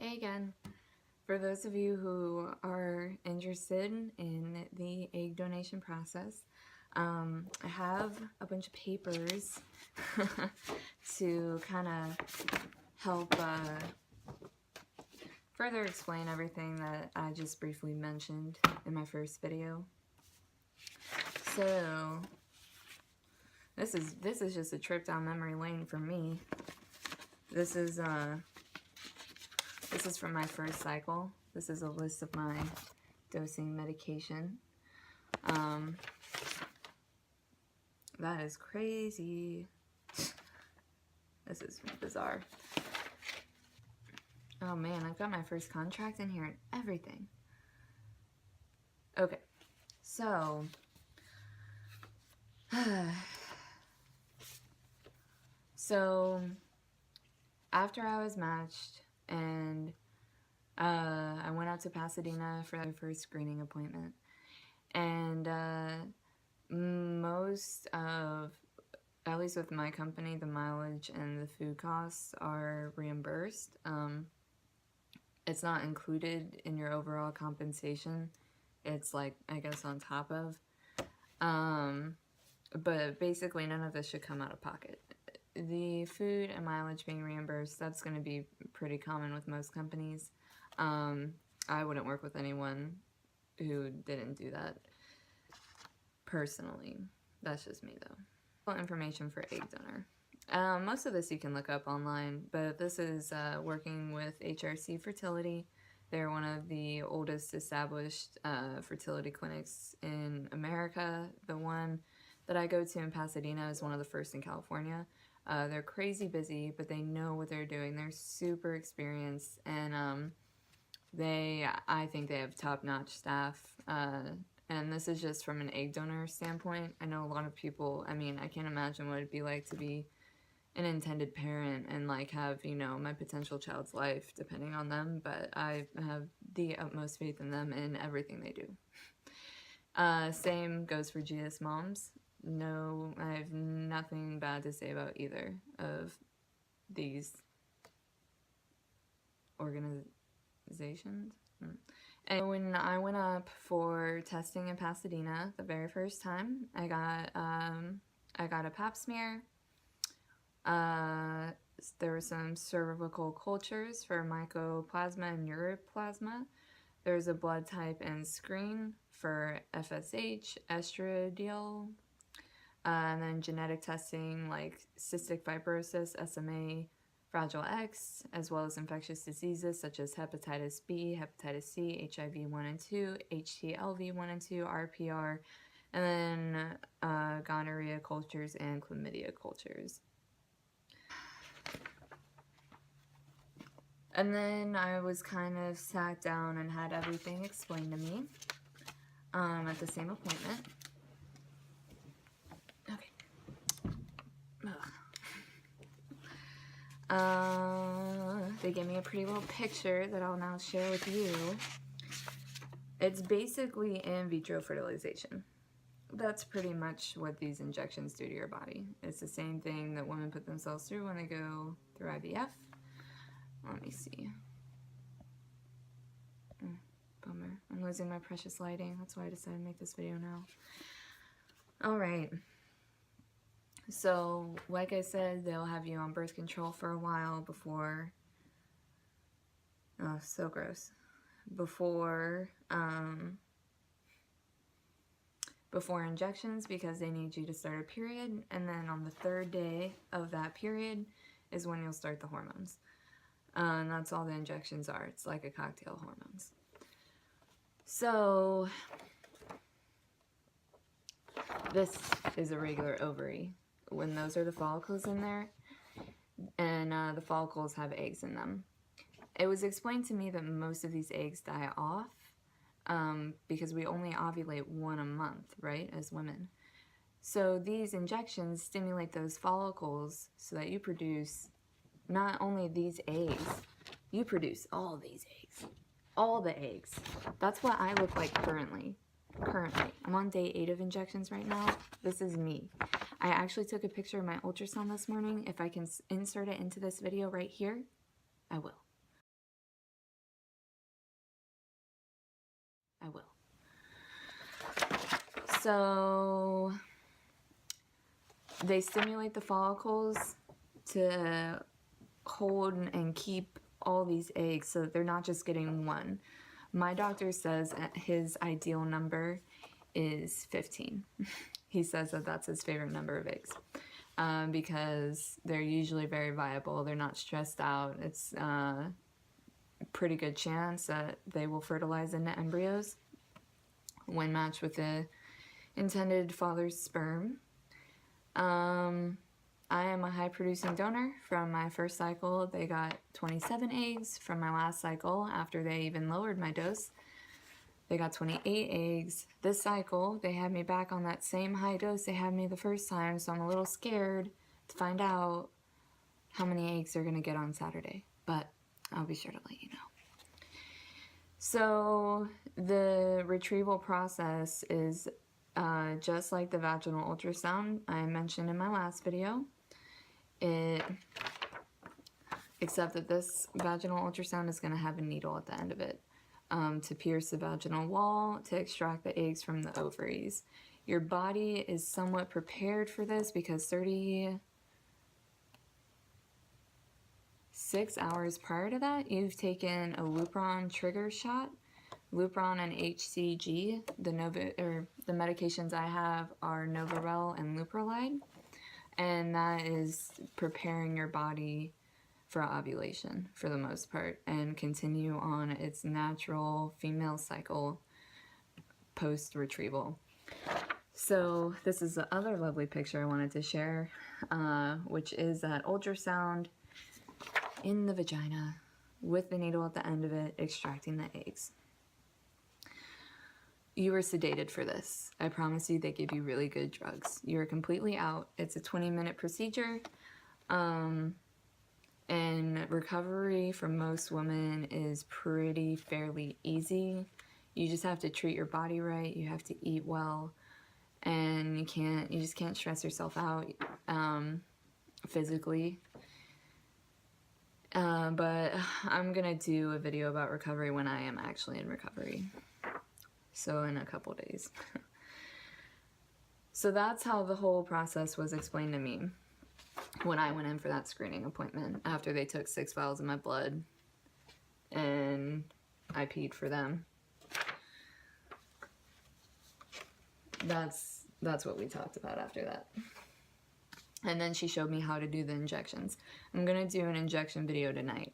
Hey again. For those of you who are interested in the egg donation process, I have a bunch of papers to kind of help further explain everything that I just briefly mentioned in my first video. So this is just a trip down memory lane for me. This is from my first cycle. This is a list of my dosing medication. That is crazy. This is bizarre. Oh man, I've got my first contract in here and everything. Okay, so after I was matched and I went out to Pasadena for my first screening appointment, and most of, at least with my company, the mileage and the food costs are reimbursed. It's not included in your overall compensation. It's like, I guess, on top of. But basically none of this should come out of pocket. The food and mileage being reimbursed, that's going to be pretty common with most companies. I wouldn't work with anyone who didn't do that personally. That's just me though. Information for egg donor. Most of this you can look up online, but this is working with HRC Fertility. They're one of the oldest established fertility clinics in America. The one that I go to in Pasadena is one of the first in California. They're crazy busy, but they know what they're doing. They're super experienced, and I think they have top-notch staff. And this is just from an egg donor standpoint. I know a lot of people, I mean, I can't imagine what it'd be like to be an intended parent and like have, you know, my potential child's life depending on them, but I have the utmost faith in them in everything they do. Same goes for GS moms. No, I have nothing bad to say about either of these organizations. And when I went up for testing in Pasadena the very first time, I got a pap smear. There were some cervical cultures for mycoplasma and uroplasma. There's a blood type and screen for FSH, estradiol, and then genetic testing like cystic fibrosis, SMA, Fragile X, as well as infectious diseases such as hepatitis B, hepatitis C, HIV 1 and 2, HTLV 1 and 2, RPR, and then gonorrhea cultures and chlamydia cultures. And then I was kind of sat down and had everything explained to me at the same appointment. Okay. They gave me a pretty little picture that I'll now share with you. It's basically in vitro fertilization. That's pretty much what these injections do to your body. It's the same thing that women put themselves through when they go through IVF. Let me see. Bummer. I'm losing my precious lighting. That's why I decided to make this video now. Alright. So, like I said, they'll have you on birth control for a while before... Oh, so gross. Before injections, because they need you to start a period, and then on the third day of that period is when you'll start the hormones. And that's all the injections are. It's like a cocktail of hormones. So, this is a regular ovary. When those are the follicles in there, and the follicles have eggs in them. It was explained to me that most of these eggs die off because we only ovulate 1 a month, right, as women. So these injections stimulate those follicles so that you produce not only these eggs, you produce all these eggs. All the eggs. That's what I look like currently. I'm on day 8 of injections right now. This is me. I actually took a picture of my ultrasound this morning. If I can insert it into this video right here, I will. So they stimulate the follicles to hold and keep all these eggs so that they're not just getting one. My doctor says his ideal number is 15. He says that that's his favorite number of eggs because they're usually very viable. They're not stressed out. It's a pretty good chance that they will fertilize into embryos when matched with the intended father's sperm. I am a high producing donor. From my first cycle, they got 27 eggs. From my last cycle, after they even lowered my dose, they got 28 eggs. This cycle, they had me back on that same high dose they had me the first time, so I'm a little scared to find out how many eggs they're going to get on Saturday, but I'll be sure to let you know. So the retrieval process is just like the vaginal ultrasound I mentioned in my last video, except that this vaginal ultrasound is going to have a needle at the end of it to pierce the vaginal wall to extract the eggs from the ovaries. Your body is somewhat prepared for this because 36 hours prior to that, you've taken a Lupron trigger shot. Lupron and HCG, the medications I have are Novarel and Leuprolide, and that is preparing your body for ovulation for the most part and continue on its natural female cycle post-retrieval. So this is the other lovely picture I wanted to share, which is that ultrasound in the vagina with the needle at the end of it extracting the eggs. You were sedated for this. I promise you they give you really good drugs. You're completely out. It's a 20-minute procedure. And recovery for most women is fairly easy. You just have to treat your body right. You have to eat well. And you just can't stress yourself out physically. But I'm gonna do a video about recovery when I am actually in recovery. So in a couple days. So that's how the whole process was explained to me when I went in for that screening appointment after they took 6 vials of my blood and I peed for them. That's what we talked about after that. And then she showed me how to do the injections. I'm gonna do an injection video tonight.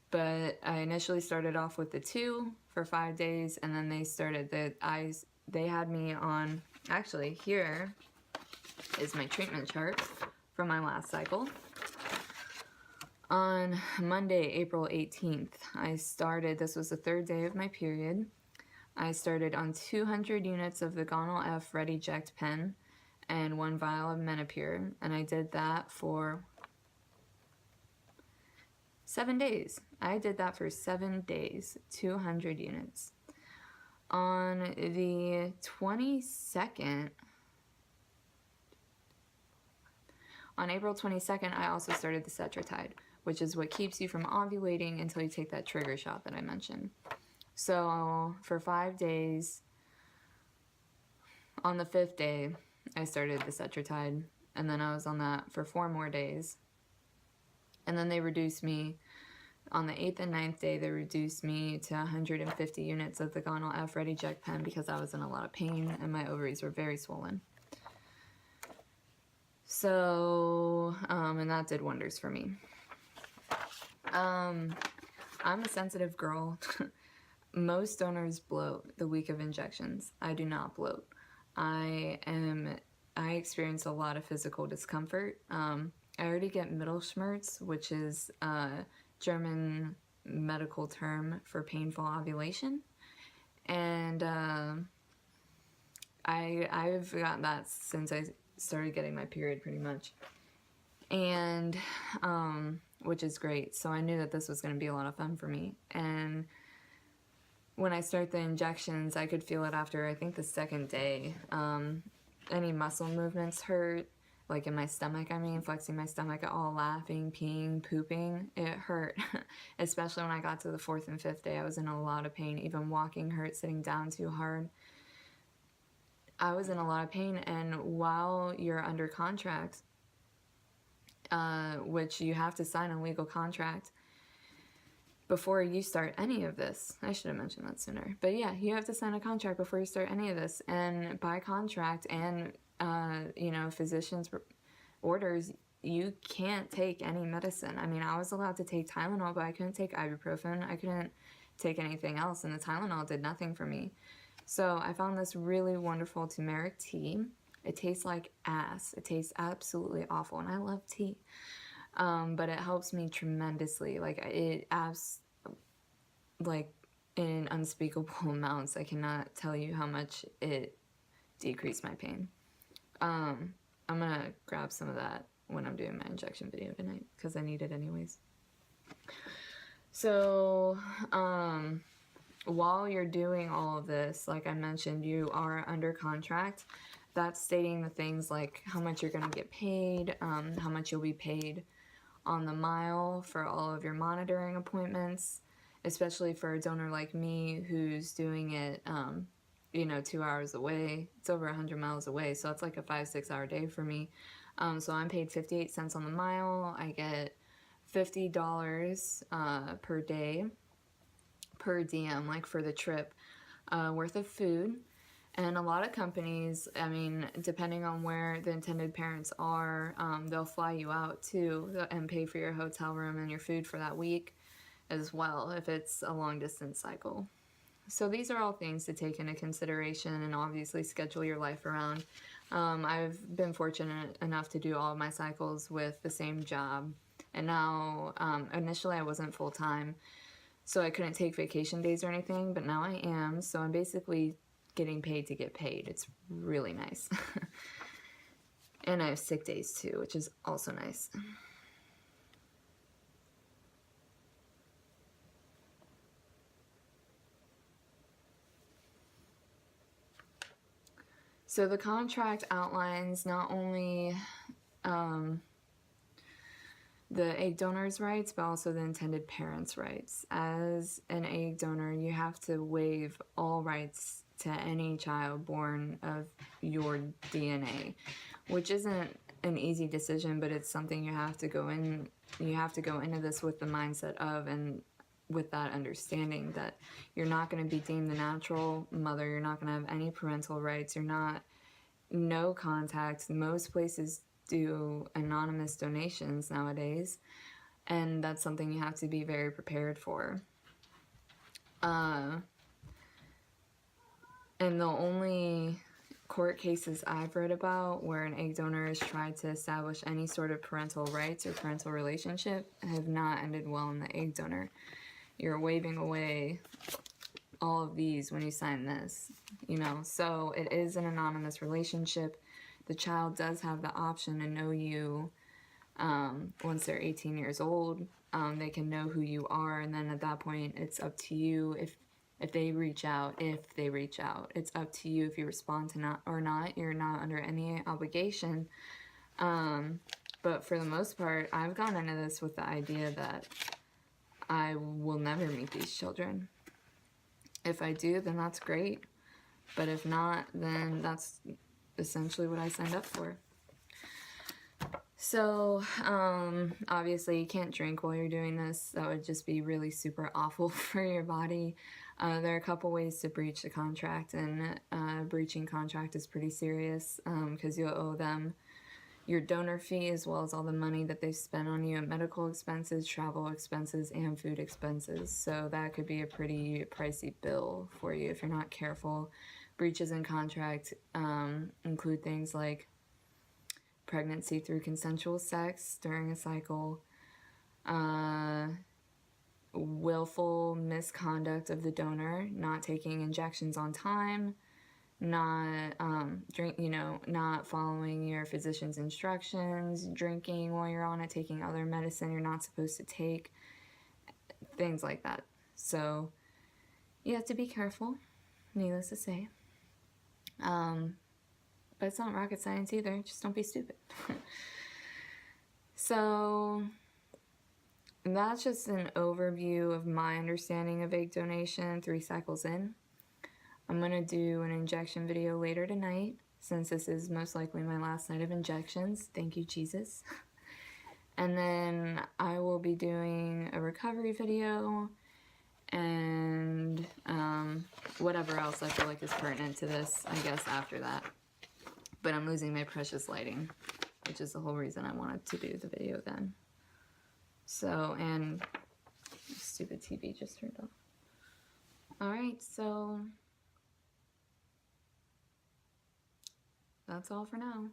But I initially started off with the 2 for 5 days, and then they had me on, actually here is my treatment chart from my last cycle. On Monday, April 18th, this was the 3rd day of my period. I started on 200 units of the Gonal F Ready Ject pen and 1 vial of Menopur, and I did that for 7 days. I did that for 7 days, 200 units. On the 22nd, on April 22nd, I also started the Cetrotide, which is what keeps you from ovulating until you take that trigger shot that I mentioned. So for 5 days, on the 5th day, I started the Cetrotide, and then I was on that for 4 more days. And then they reduced me, on the 8th and 9th day, they reduced me to 150 units of the Gonal F Ready Ject pen because I was in a lot of pain and my ovaries were very swollen. So, and that did wonders for me. I'm a sensitive girl. Most donors bloat the week of injections. I do not bloat. I experience a lot of physical discomfort. I already get Mittelschmerz, which is a German medical term for painful ovulation. And I've gotten that since I started getting my period pretty much. And which is great. So I knew that this was going to be a lot of fun for me. And when I start the injections, I could feel it after, I think, the 2nd day. Any muscle movements hurt, like in my stomach, flexing my stomach at all, laughing, peeing, pooping, it hurt. Especially when I got to the 4th and 5th day, I was in a lot of pain. Even walking hurt, sitting down too hard. I was in a lot of pain, and while you're under contract, which you have to sign a legal contract before you start any of this. I should have mentioned that sooner. But yeah, you have to sign a contract before you start any of this. And by contract and, physician's orders, you can't take any medicine. I mean, I was allowed to take Tylenol, but I couldn't take ibuprofen. I couldn't take anything else. And the Tylenol did nothing for me. So I found this really wonderful turmeric tea. It tastes like ass. It tastes absolutely awful. And I love tea. But it helps me tremendously. Like, in unspeakable amounts. I cannot tell you how much it decreased my pain. I'm gonna grab some of that when I'm doing my injection video tonight, because I need it anyways. So, while you're doing all of this, like I mentioned, you are under contract. That's stating the things like how much you're gonna get paid, how much you'll be paid on the mile for all of your monitoring appointments, especially for a donor like me who's doing it, 2 hours away. It's over 100 miles away, so it's like a 5-6 hour day for me. So I'm paid 58 cents on the mile. I get $50 per day, per diem, like for the trip, worth of food. And a lot of companies, I mean, depending on where the intended parents are, they'll fly you out too and pay for your hotel room and your food for that week as well, if it's a long distance cycle. So these are all things to take into consideration and obviously schedule your life around. I've been fortunate enough to do all of my cycles with the same job. And now, initially I wasn't full-time, so I couldn't take vacation days or anything, but now I am. So I'm basically getting paid to get paid. It's really nice. And I have sick days too, which is also nice. So the contract outlines not only the egg donor's rights, but also the intended parent's rights. As an egg donor, you have to waive all rights to any child born of your DNA, which isn't an easy decision, but it's something you have to go in. You have to go into this with the mindset of, and with that understanding that you're not going to be deemed the natural mother. You're not going to have any parental rights. You're not, no contact. Most places do anonymous donations nowadays, and that's something you have to be very prepared for. And the only court cases I've read about where an egg donor has tried to establish any sort of parental rights or parental relationship have not ended well in the egg donor. You're waving away all of these when you sign this, so it is an anonymous relationship. The child does have the option to know you once they're 18 years old. They can know who you are, and then at that point it's up to you if they reach out. It's up to you if you respond to not or not. You're not under any obligation. But for the most part, I've gone into this with the idea that I will never meet these children. If I do, then that's great. But if not, then that's essentially what I signed up for. So, obviously you can't drink while you're doing this. That would just be really super awful for your body. There are a couple ways to breach the contract, and breaching contract is pretty serious, because you'll owe them your donor fee as well as all the money that they've spent on you at medical expenses, travel expenses, and food expenses. So that could be a pretty pricey bill for you if you're not careful. Breaches in contract include things like pregnancy through consensual sex during a cycle, willful misconduct of the donor, not taking injections on time, not not following your physician's instructions, drinking while you're on it, taking other medicine you're not supposed to take, things like that. So you have to be careful, needless to say. But it's not rocket science either. Just don't be stupid. So that's just an overview of my understanding of egg donation 3 cycles in. I'm gonna do an injection video later tonight, since this is most likely my last night of injections. Thank you, Jesus. And then I will be doing a recovery video and whatever else I feel like is pertinent to this, I guess, after that. But I'm losing my precious lighting, which is the whole reason I wanted to do the video then. So, and stupid TV just turned off. Alright, so that's all for now.